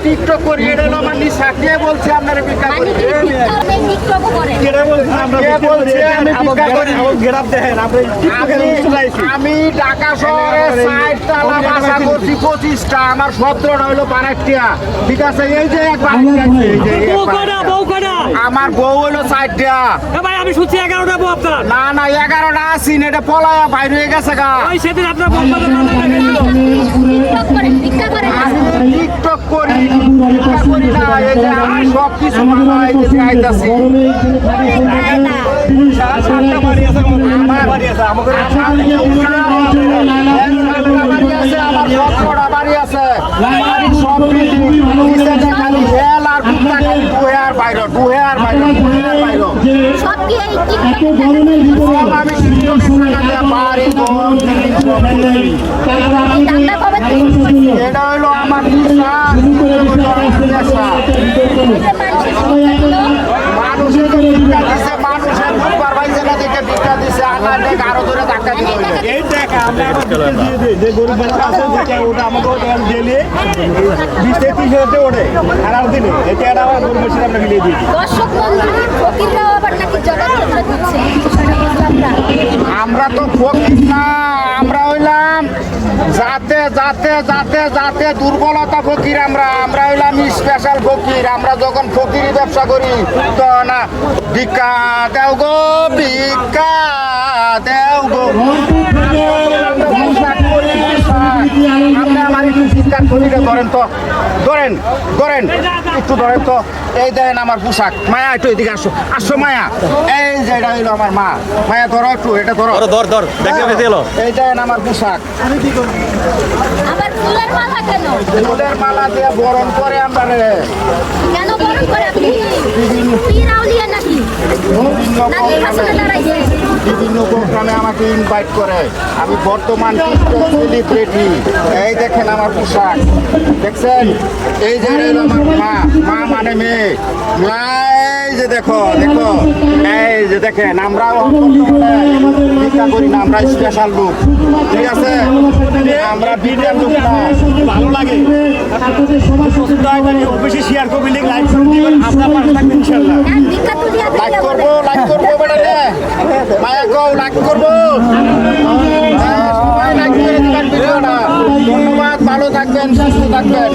TikTok করি এটা হলো আমার নিশা। কে বলছে আপনারা ভিক্ষা করি? আমি ঢাকা শহরে 60 তলা বাসা করছি, 25টা, আমার 17টা হলো বানাটিয়া। ঠিক আছে, এই যে এক আমার বউ হলো 60টা। ভাই আমি শুনছি 11টা বউ আপনার। না না 11টা আছি না, এটা পলায়া বাইরে হয়ে গেছে গা। ওই সেদিন আপনার বম্বাদের নামে দেখাইছিল। টিকটক করি, ভিক্ষা করি না, এই যে আমি সব কিছু এই যে আইতাছি। আমার বাড়ি আছে, সব খালি হেল আর কুত্তা, খালি ডুহে আর বাইরে, ডুহে আর বাইরে, ডুহে আর বাইরে। আমি বাড়ি এটা হইলো আমার নিশা। মানুষের ভিক্ষা দিছে, মানুষের বুধবার পাইছে না দেখে ভিক্ষা দিছে, আল্লাহ দেখ আরো ধরে ধাক্কা দিতে হইবে। এই টাকা আমরা যে গরিব বাচ্চা আছে ওটা আমাকে ডেলি 20-30 ওঠে সারার দিনে। এটা আমার গরিব মানুষের আমরা মিলিয়ে দিই। আমরা তো ফকির না, আমরা হইলাম যাতে যাতে যাতে যাতে দুর্বলতা ফকির। আমরা হইলাম স্পেশাল ফকির। আমরা যখন ফকিরি ব্যবসা করি তো না, ভিক্ষা দেও গো, ভিক্ষা দেও গো, ধরেন তো, ধরেন ধরেন একটু ধরেন তো। এই দেখেন আমার পোশাক। মায়া একটু এদিকে আসো, আসো মায়া। এই যে এটা হইলো আমার মা। মায়া ধরো একটু, এটা ধরো, ধর এই দেখেন আমার পোশাক। ফুলের মালা দিয়ে বরণ করে আমরা বিভিন্ন প্রোগ্রামে আমাকে ইনভাইট করে। আমি বর্তমান সেলিব্রিটি। এই দেখেন আমার পোশাক, দেখছেন? এই যে আমার মা, মা মানে মেয়ে, মা। এই যে দেখো দেখো, এই যে দেখেন আমরাও ভিক্ষা করি না, আমরা স্পেশাল লোক। ঠিক আছে, আমরা বিরিয়ান লোক না। ভালো লাগে বেশি শেয়ার করবেন, লাইক করবেন, আপনার পাশে থাকবেন ইনশাআল্লাহ। লাইক করবো বেটাকে, মায়া কও লাইক করবো। সবাই লাইক করে দিবেন ভিডিওটা। ধন্যবাদ, ভালো থাকবেন, সুস্থ থাকবেন।